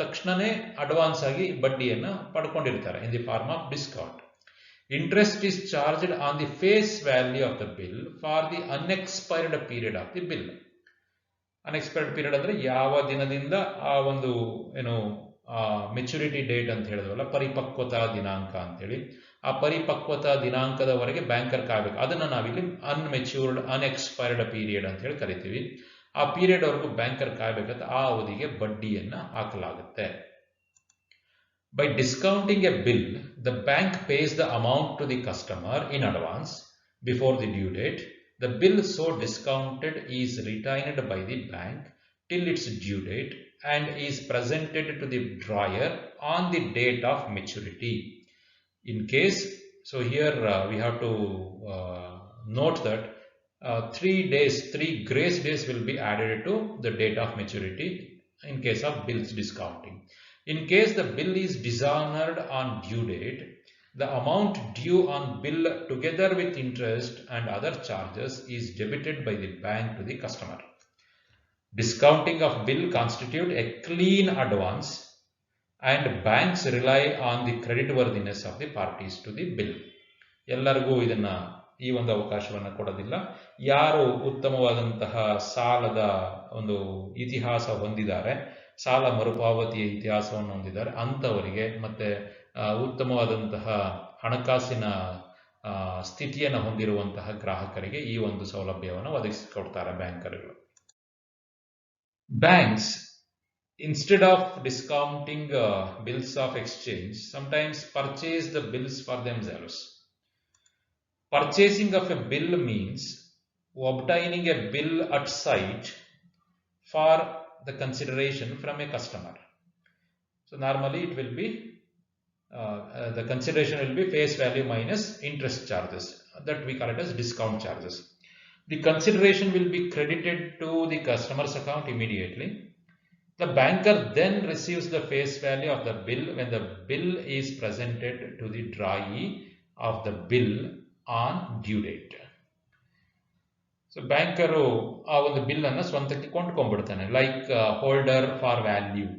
ತಕ್ಷಣನೇ ಅಡ್ವಾನ್ಸ್ ಆಗಿ ಬಡ್ಡಿಯನ್ನು ಪಡ್ಕೊಂಡಿರ್ತಾರೆ in the form of discount. Interest is charged on the face value of the bill for the unexpired period of the bill. Unexpired period ಅಂದ್ರೆ ಯಾವ ದಿನದಿಂದ ಆ ಒಂದು ಮೆಚುರಿಟಿ ಡೇಟ್ ಅಂತ ಹೇಳಿದ್ವಲ್ಲ, ಪರಿಪಕ್ವತಾ ದಿನಾಂಕ ಅಂತೇಳಿ, ಆ ಪರಿಪಕ್ವತಾ ದಿನಾಂಕದವರೆಗೆ ಬ್ಯಾಂಕರ್ ಕಾಯಬೇಕು. ಅದನ್ನ ನಾವಿಲ್ಲಿ ಅನ್ಮೆಚ್ಯೂರ್ಡ್ ಅನ್ಎಕ್ಸ್ಪೈರ್ಡ್ ಪೀರಿಯಡ್ ಅಂತ ಹೇಳಿ ಕರಿತೀವಿ. ಆ ಪೀರಿಯಡ್ ವರೆಗೂ ಬ್ಯಾಂಕರ್ ಕಾಯಬೇಕಂತ ಆ ಅವಧಿಗೆ ಬಡ್ಡಿಯನ್ನ ಹಾಕಲಾಗುತ್ತೆ. By discounting a bill, the bank pays the amount to the customer in advance before the due date. The bill so discounted is retained by the bank till its due date and is presented to the drawer on the date of maturity. In case, so here we have to note that 3 grace days will be added to the date of maturity in case of bills discounting. In case the bill is dishonored on due date, the amount due on bill together with interest and other charges is debited by the bank to the customer. Discounting of bill constitute a clean advance and banks rely on the creditworthiness of the parties to the bill. ಎಲ್ಲರಿಗೂ ಇದನ್ನ ಈ ಒಂದು ಅವಕಾಶವನ್ನು ಕೊಡೋದಿಲ್ಲ. ಯಾರು ಉತ್ತಮವಾದಂತಹ ಸಾಲದ ಒಂದು ಇತಿಹಾಸ ಹೊಂದಿದ್ದಾರೆ, ಸಾಲ ಮರುಪಾವತಿಯ ಇತಿಹಾಸವನ್ನು ಹೊಂದಿದ್ದಾರೆ ಅಂತವರಿಗೆ ಮತ್ತೆ ಉತ್ತಮವಾದಂತಹ ಹಣಕಾಸಿನ ಸ್ಥಿತಿಯನ್ನು ಹೊಂದಿರುವಂತಹ ಗ್ರಾಹಕರಿಗೆ ಈ ಒಂದು ಸೌಲಭ್ಯವನ್ನು ಒದಗಿಸಿಕೊಡ್ತಾರೆ ಬ್ಯಾಂಕರುಗಳು. Banks, instead of discounting bills of exchange, sometimes purchase the bills for themselves. Purchasing of a bill means obtaining a bill at sight for the consideration from a customer. So normally it will be the consideration will be face value minus interest charges, that we call it as discount charges. The consideration will be credited to the customer's account immediately. The banker then receives the face value of the bill when the bill is presented to the drawee of the bill on due date. So banker ಆ ಒಂದು bill ಅನ್ನು ಸ್ವಂತಕ್ಕೆ ಕೊಂಡ್ಕೊಂಡ್ಬಿಡ್ತಾನೆ, like holder for value.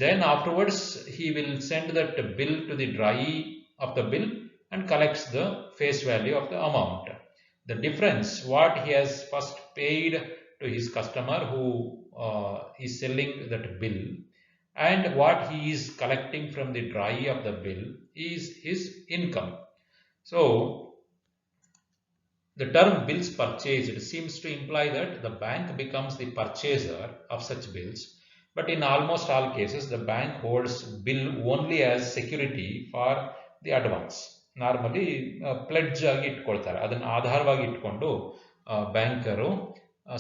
Then afterwards he will send that bill to the drawee of the bill and collects the face value of the amount. The difference, what he has first paid to his customer who is selling that bill, and what he is collecting from the drawee of the bill is his income. So the term bills purchased seems to imply that the bank becomes the purchaser of such bills, but in almost all cases, the bank holds bill only as security for the advance. Normally, pledge ಆಗಿ ಇಟ್ಕೊಳ್ತಾರೆ, ಅದನ್ನು ಆಧಾರವಾಗಿ ಇಟ್ಕೊಂಡು banker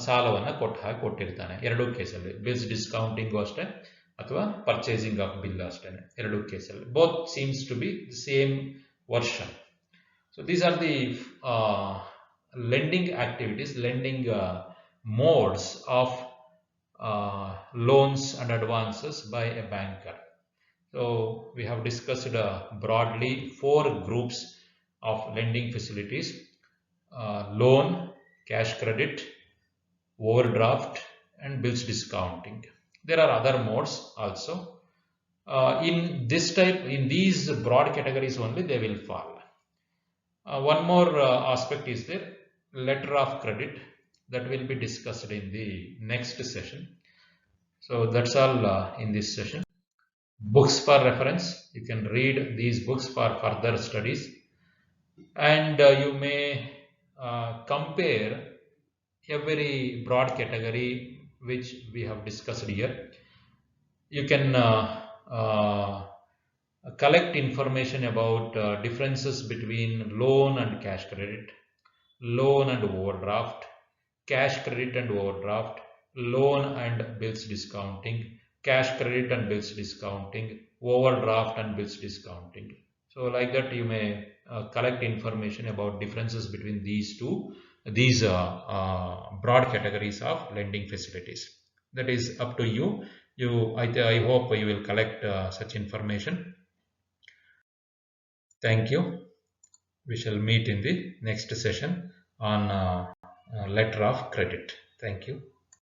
ಸಾಲವನ್ನು ಕೊಟ್ಟಿರ್ತಾನೆ. ಎರಡೂ ಕೇಸಲ್ಲಿ bills discounting ಅಷ್ಟೇ ಅಥವಾ ಪರ್ಚೇಸಿಂಗ್ ಆಫ್ ಬಿಲ್ ಅಷ್ಟೇ, ಎರಡೂ ಕೇಸಲ್ಲಿ both seems to be the same version. So these are the lending activities, lending modes of loans and advances by a banker. So we have discussed broadly 4 groups of lending facilities: loan, cash credit, overdraft, and bills discounting. There are other modes also. In these broad categories only they will fall. One more aspect is there, letter of credit, that will be discussed in the next session. So that's all in this session. Books for reference, you can read these books for further studies, and you may compare every broad category which we have discussed here. You can collect information about differences between loan and cash credit, loan and overdraft, cash credit and overdraft, loan and bills discounting, cash credit and bills discounting, overdraft and bills discounting. So like that you may collect information about differences between these broad categories of lending facilities. That is up to you. I hope you will collect such information. Thank you. We shall meet in the next session on letter of credit. Thank you.